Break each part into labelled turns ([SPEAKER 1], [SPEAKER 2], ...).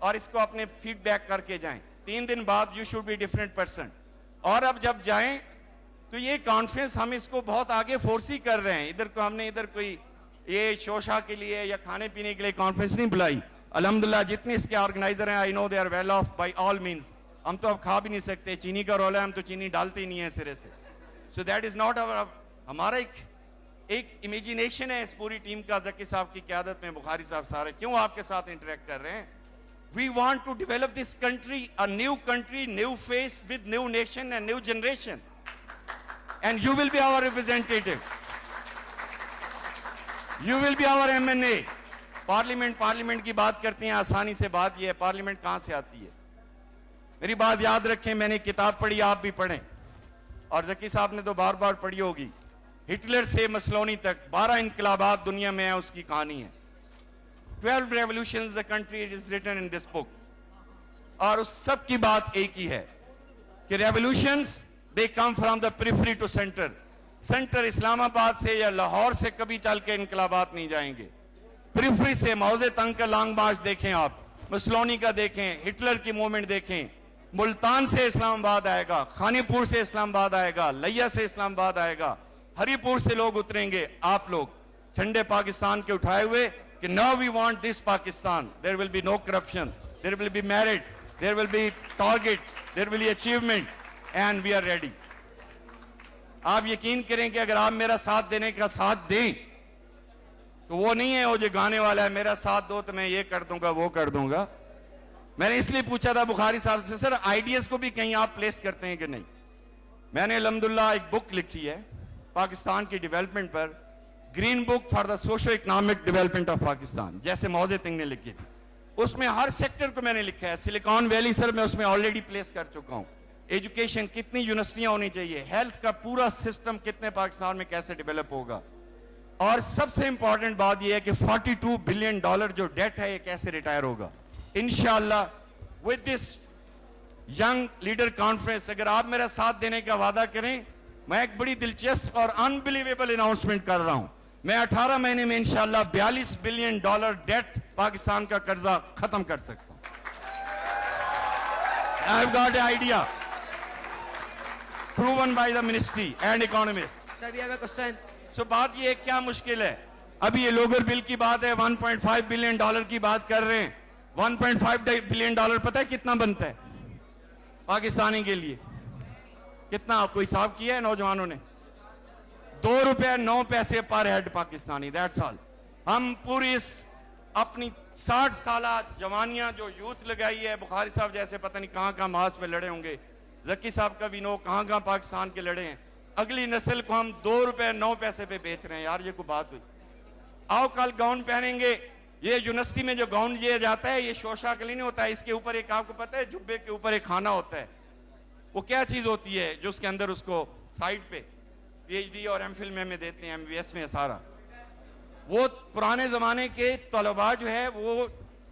[SPEAKER 1] اور اس کو اپنے فیڈ بیک کر کے جائیں. 3 دن بعد you should be different person. اور اب جب جائیں تو یہ کانفرنس ہم اس کو بہت آگے فورسی کر رہے ہیں. ہم نے ادھر کوئی یہ شوشا کے لیے یا کھانے پینے کے لیے کانفرنس نہیں بلائی. الحمدللہ جتنے اس کے آرگنائزر ہیں I know they are well off by all means. ہم تو اب کھا بھی نہیں سکتے, چینی کا رول ہے, ہم تو چینی ڈالتے ہی نہیں ہیں سرے سے. So that is not over. ہمارا ایک امیجینیشن ہے اس پوری ٹیم کا, ذکی صاحب کی قیادت میں, بخاری صاحب سارے کیوں آپ کے ساتھ انٹریکٹ کر رہے ہیں. We want to develop this country, a new country, new face with new nation and new generation. And you will be our representative. You will be our MNA. Parliament کی بات کرتے ہیں, آسانی سے بات یہ ہے پارلیمنٹ کہاں سے آتی ہے. میری بات یاد رکھیں, میں نے کتاب پڑھی, آپ بھی پڑھیں, اور ذکی صاحب نے تو بار بار پڑھی ہوگی. ہٹلر سے مسلونی تک 12 انقلابات دنیا میں ہیں, اس کی کہانی ہے. 12 revolutions the country, it is written in this book. اور اس سب کی بات ایک ہی ہے کہ revolutions they come from the periphery to center. Center Islamabad سے یا لاہور سے کبھی چل کے انقلابات نہیں جائیں گے. پریفری سے موزے تنگ کا لانگ مارچ دیکھیں, آپ مسلونی کا دیکھیں, ہٹلر کی موومنٹ دیکھیں. ملتان سے اسلام آباد آئے گا, خانی پور سے اسلام آباد آئے گا, لیا سے اسلام آباد آئے گا, ہری پور سے لوگ اتریں گے. آپ لوگ جھنڈے پاکستان کے اٹھائے ہوئے کہ now we want this Pakistan. There will be no corruption, there will be merit, there will be target, there will be achievement, and we are ready. آپ یقین کریں کہ اگر آپ میرا ساتھ دینے کا ساتھ دیں تو وہ نہیں ہے وہ جو گانے والا ہے میرا ساتھ دو تو میں یہ کر دوں گا وہ کر دوں گا. میں نے اس لیے پوچھا تھا بخاری صاحب سے, سر آئیڈیاز کو بھی کہیں آپ پلیس کرتے ہیں کہ نہیں. میں نے الحمدللہ ایک بک لکھی ہے پاکستان کی development per, green book for the socio economic development of Pakistan, جیسے موزے تنگ نے لکھی تھی. اس میں ہر سیکٹر کو میں نے لکھا ہے. سلیکان ویلی سر میں اس میں آلریڈی پلیس کر چکا ہوں. ایجوکیشن کتنی یونیورسٹیاں ہونی چاہیے, ہیلتھ کا پورا سسٹم کتنے پاکستان میں کیسے ڈیولپ ہوگا, اور سب سے امپورٹنٹ بات یہ ہے کہ $42 بلین جو ڈیٹ ہے یہ کیسے ریٹائر ہوگا. انشاءاللہ with this young leader conference اگر آپ میرا ساتھ دینے کا وعدہ کریں, میں ایک بڑی دلچسپ اور unbelievable اناؤنسمنٹ کر رہا ہوں. میں 18 مہینے میں انشاءاللہ $42 بلین ڈیٹ پاکستان کا قرضہ ختم کر سکتا ہوں. I've got an idea proven by the ministry and economists.
[SPEAKER 2] Sir, we have a question.
[SPEAKER 1] So بات یہ کیا مشکل ہے, ابھی یہ لوگر بل کی بات ہے, $1.5 بلین کی بات کر رہے ہیں. $1.5 بلین پتہ ہے کتنا بنتا ہے پاکستانی کے لیے, کتنا آپ کو حساب کیا ہے نوجوانوں نے؟ $2.09 پر ہیڈ پاکستانی, دیٹس آل. ہم پوری اپنی 60 سالہ جوانیاں جو یوتھ لگائی ہے, بخاری صاحب جیسے پتہ نہیں کہاں کہاں ماس پہ لڑے ہوں گے, ذکی صاحب کا بھی نو کہاں کہاں پاکستان کے لڑے ہیں. اگلی نسل کو ہم $2.09 پہ بیچ رہے ہیں. یار یہ کوئی بات ہوئی؟ آؤ کل گاؤن پہنیں گے. یہ یونیورسٹی میں جو گاؤن لیا جاتا ہے یہ شوشا کے لیے نہیں ہوتا ہے, اس کے اوپر ایک آپ کو پتہ ہے جبے کے اوپر ایک کھانا ہوتا ہے. وہ کیا چیز ہوتی ہے جو اس کے اندر اس کو سائڈ پہ PhD اور M.Phil میں دیتے ہیں, MBS میں سارا. وہ پرانے زمانے کے طلباء جو ہے وہ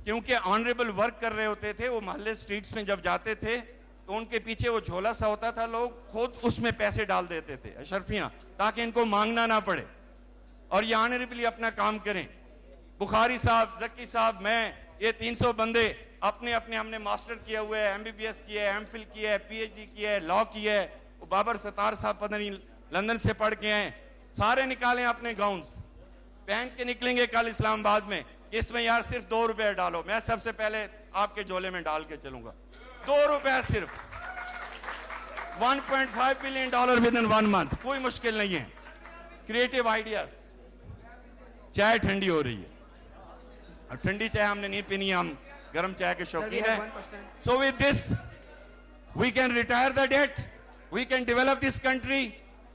[SPEAKER 1] کیونکہ آنریبل ورک کر رہے ہوتے تھے, وہ محلے سٹریٹس میں جب جاتے تھے تو ان کے پیچھے وہ جھولا سا ہوتا تھا, لوگ خود اس میں پیسے ڈال دیتے تھے اشرفیاں, تاکہ ان کو مانگنا نہ پڑے اور یہ آنریبلی اپنا کام کریں. بخاری صاحب, ذکی صاحب, میں, یہ 300 بندے اپنے ہم نے ماسٹر کیا ہوا ہے, MBBS کیا ہے, M.Phil کیا ہے, PhD کیا ہے, لاء کیا ہے. وہ بابر ستار صاحب پتہ نہیں لندن سے پڑھ کے ہیں. سارے نکالیں اپنے گاؤنز, پہن کے نکلیں گے کل اسلام آباد میں. اس میں یار صرف $2 ڈالو, میں سب سے پہلے آپ کے جھولے میں ڈال کے چلوں گا. $2 صرف. $1.5 بلین within 1 month, کوئی مشکل نہیں ہے. Creative ideas. چائے ٹھنڈی ہو رہی ہے, اور ٹھنڈی چائے ہم نے نہیں پینی, ہم گرم چائے کے شوقین ہیں. So with this we can retire the debt, we can develop this country,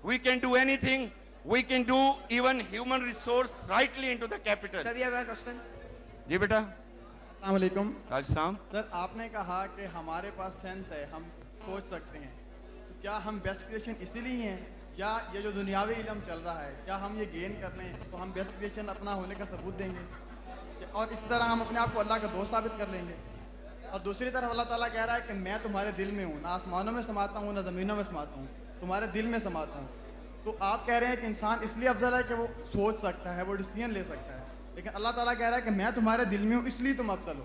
[SPEAKER 1] we can do anything, we can do even human resource rightly into the capital.
[SPEAKER 2] Sir, we have a question.
[SPEAKER 1] جی بیٹا.
[SPEAKER 3] السلام علیکم.
[SPEAKER 1] السلام.
[SPEAKER 3] سر آپ نے کہا کہ ہمارے پاس sense ہے, ہم سوچ سکتے ہیں, تو کیا ہم بیسٹ کریشن اسی لیے ہیں, یا یہ جو دنیاوی علم چل رہا ہے کیا ہم یہ گین کر لیں تو ہم بیسٹ کریشن اپنا ہونے کا ثبوت دیں گے, اور اس طرح ہم اپنے آپ کو اللہ کا دوست ثابت کر لیں گے؟ اور دوسری طرف اللہ تعالیٰ کہہ رہا ہے کہ میں تمہارے دل میں ہوں, نہ آسمانوں میں سماتا ہوں نہ زمینوں میں سماتا ہوں, تمہارے دل میں سماتا ہوں. تو آپ کہہ رہے ہیں کہ انسان اس لیے افضل ہے کہ وہ سوچ سکتا ہے, وہ ڈیسیژن لے سکتا ہے, لیکن اللہ تعالیٰ کہہ رہا ہے کہ میں تمہارے دل میں ہوں اس لیے تم افضل ہو.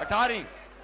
[SPEAKER 1] 18।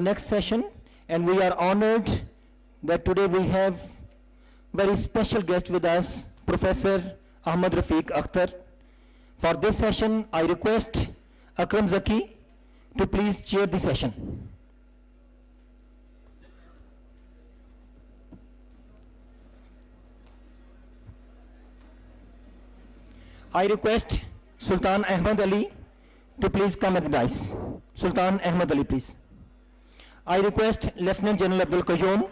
[SPEAKER 4] Next session, and we are honored that today we have very special guest with us, Professor Ahmad Rafiq Akhtar. For this session, I request Akram Zaki to please chair the session. I request Sultan Ahmad Ali to please come at the dais. Sultan Ahmad Ali, please. I request Lieutenant General Abdul Qayyum.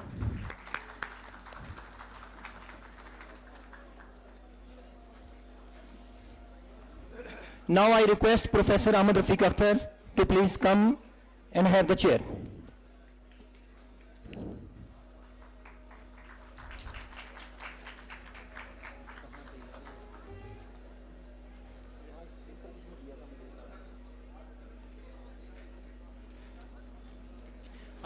[SPEAKER 4] Now I request Professor Ahmad Rafiq Akhtar to please come and have the chair.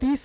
[SPEAKER 5] 30